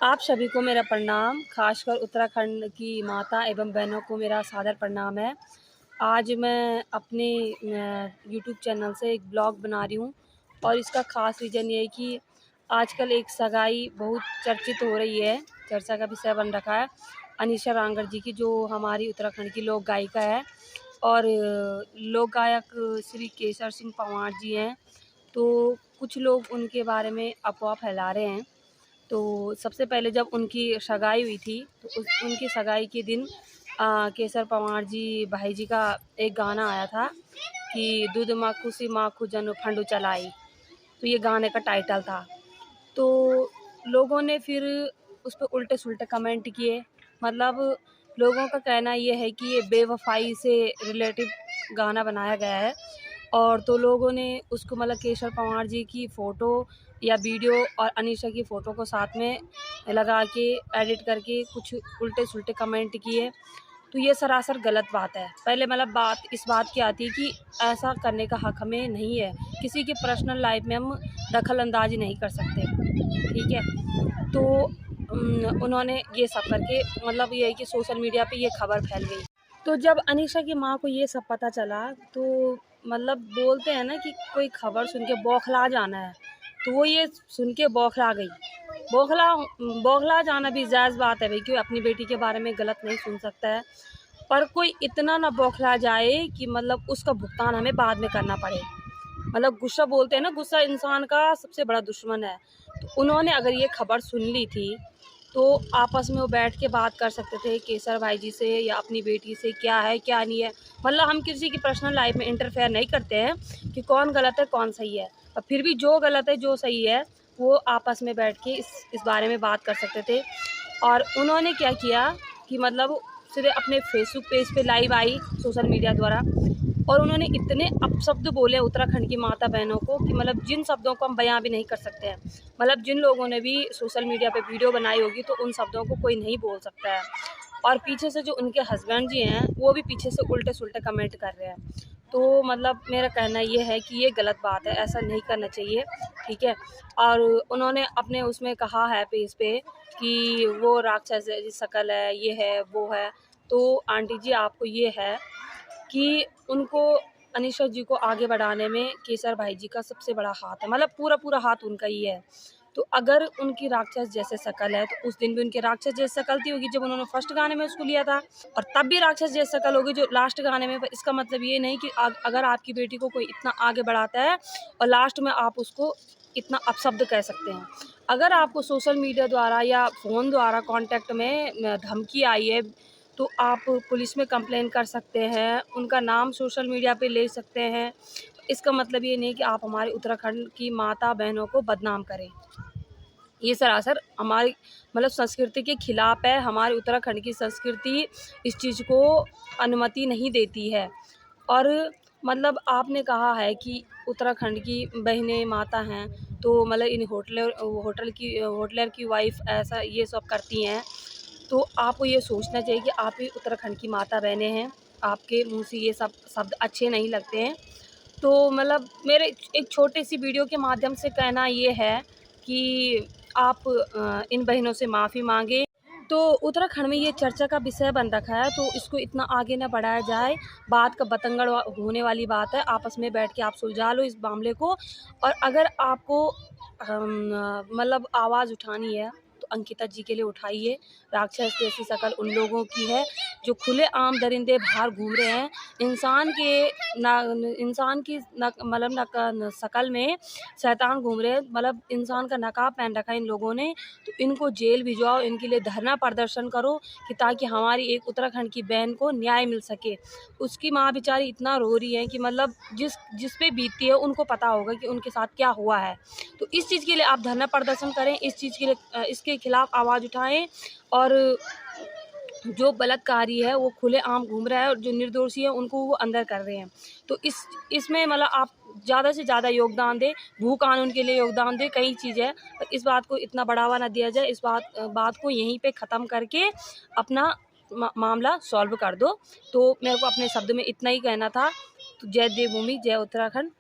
आप सभी को मेरा प्रणाम, खासकर उत्तराखंड की माता एवं बहनों को मेरा सादर प्रणाम है। आज मैं अपने यूट्यूब चैनल से एक ब्लॉग बना रही हूँ और इसका ख़ास रीज़न ये है कि आजकल एक सगाई बहुत चर्चित हो रही है, चर्चा का विषय बन रखा है अनीशा रांगड़ जी की, जो हमारी उत्तराखंड की लोक गायिका है और लोक गायक श्री केसर सिंह पंवार जी हैं। तो कुछ लोग उनके बारे में अफ़वाह फैला रहे हैं। तो सबसे पहले जब उनकी सगाई हुई थी तो उनकी सगाई के दिन केसर पंवार जी भाई जी का एक गाना आया था कि दूध माखू सी माखू जनो फंडू चलाई। तो ये गाने का टाइटल था। तो लोगों ने फिर उस पर उल्टे सुल्टे कमेंट किए। मतलब लोगों का कहना ये है कि ये बेवफाई से रिलेटिव गाना बनाया गया है। और तो लोगों ने उसको मतलब केशर पंवार जी की फ़ोटो या वीडियो और अनीशा की फ़ोटो को साथ में लगा के एडिट करके कुछ उल्टे सुल्टे कमेंट किए। तो ये सरासर गलत बात है। पहले मतलब बात इस बात की आती है कि ऐसा करने का हक़ हमें नहीं है। किसी की पर्सनल लाइफ में हम दखल अंदाज़ी नहीं कर सकते, ठीक है। तो उन्होंने ये सब करके मतलब ये है कि सोशल मीडिया पे ये खबर फैल गई। तो जब अनीशा की माँ को ये सब पता चला तो मतलब बोलते हैं ना कि कोई खबर सुन के बौखला जाना है, तो वो ये सुन के बौखला गई। बौखला जाना भी जायज़ बात है भाई, क्यों अपनी बेटी के बारे में गलत नहीं सुन सकता है। पर कोई इतना ना बौखला जाए कि मतलब उसका भुगतान हमें बाद में करना पड़े। मतलब गुस्सा बोलते हैं ना, गुस्सा इंसान का सबसे बड़ा दुश्मन है। तो उन्होंने अगर ये खबर सुन ली थी तो आपस में वो बैठ के बात कर सकते थे केसर भाई जी से या अपनी बेटी से, क्या है क्या नहीं है। मतलब हम किसी की पर्सनल लाइफ में इंटरफेयर नहीं करते हैं कि कौन गलत है कौन सही है, और फिर भी जो गलत है जो सही है वो आपस में बैठ के इस बारे में बात कर सकते थे। और उन्होंने क्या किया कि मतलब सीधे अपने फेसबुक पेज पे लाइव आई सोशल मीडिया द्वारा, और उन्होंने इतने अपशब्द बोले उत्तराखंड की माता बहनों को कि मतलब जिन शब्दों को हम बयां भी नहीं कर सकते हैं। मतलब जिन लोगों ने भी सोशल मीडिया पे वीडियो बनाई होगी तो उन शब्दों को कोई नहीं बोल सकता है। और पीछे से जो उनके हस्बैंड जी हैं वो भी पीछे से उल्टे सुल्टे कमेंट कर रहे हैं। तो मतलब मेरा कहना ये है कि ये गलत बात है, ऐसा नहीं करना चाहिए, ठीक है। और उन्होंने अपने उसमें कहा है पेज पे कि वो राक्षस जैसी शक्ल है, ये है वो है। तो आंटी जी आपको ये है कि उनको अनीशा जी को आगे बढ़ाने में केसर भाई जी का सबसे बड़ा हाथ है, मतलब पूरा हाथ उनका ही है। तो अगर उनकी राक्षस जैसे शक्ल है तो उस दिन भी उनकी राक्षस जैसी शक्ल थी होगी जब उन्होंने फर्स्ट गाने में उसको लिया था, और तब भी राक्षस जैसी शक्ल होगी जो लास्ट गाने में। इसका मतलब ये नहीं कि अगर आपकी बेटी को कोई इतना आगे बढ़ाता है और लास्ट में आप उसको इतना अपशब्द कह सकते हैं। अगर आपको सोशल मीडिया द्वारा या फ़ोन द्वारा कॉन्टैक्ट में धमकी आई है तो आप पुलिस में कंप्लेन कर सकते हैं, उनका नाम सोशल मीडिया पे ले सकते हैं। इसका मतलब ये नहीं कि आप हमारे उत्तराखंड की माता बहनों को बदनाम करें। ये सरासर हमारी मतलब संस्कृति के खिलाफ है। हमारे उत्तराखंड की संस्कृति इस चीज़ को अनुमति नहीं देती है। और मतलब आपने कहा है कि उत्तराखंड की बहनें माता हैं, तो मतलब इन होटलर की वाइफ़ ऐसा ये सब करती हैं। तो आपको ये सोचना चाहिए कि आप ही उत्तराखंड की माता बहनें हैं, आपके मुँह से ये सब शब्द अच्छे नहीं लगते हैं। तो मतलब मेरे एक छोटी-सी वीडियो के माध्यम से कहना ये है कि आप इन बहनों से माफ़ी माँगे। तो उत्तराखंड में ये चर्चा का विषय बन रखा है तो इसको इतना आगे ना बढ़ाया जाए। बात का बतंगड़ होने वाली बात है, आपस में बैठ के आप सुलझा लो इस मामले को। और अगर आपको मतलब आवाज़ उठानी है तो अंकिता जी के लिए उठाइए। राक्षस जैसी शक्ल उन लोगों की है जो खुलेआम दरिंदे बाहर घूम रहे हैं। इंसान की मतलब शक्ल में शैतान घूम रहे हैं, मतलब इंसान का नकाब पहन रखा है इन लोगों ने। तो इनको जेल भिजवाओ, इनके लिए धरना प्रदर्शन करो कि ताकि हमारी एक उत्तराखंड की बहन को न्याय मिल सके। उसकी माँ बेचारी इतना रो रही है कि मतलब जिस पे बीतती है उनको पता होगा कि उनके साथ क्या हुआ है। तो इस चीज़ के लिए आप धरना प्रदर्शन करें, इस चीज़ के लिए इसके खिलाफ आवाज़ उठाएं। और जो बलात्कारी है वो खुलेआम घूम रहा है और जो निर्दोषी है उनको वो अंदर कर रहे हैं। तो इसमें मतलब आप ज़्यादा से ज़्यादा योगदान दें, भू कानून के लिए योगदान दें, कई चीज़ है। इस बात को इतना बढ़ावा ना दिया जाए, इस बात को यहीं पे ख़त्म करके अपना मामला सॉल्व कर दो। तो मेरे को अपने शब्द में इतना ही कहना था। तो जय देवभूमि, जय उत्तराखंड।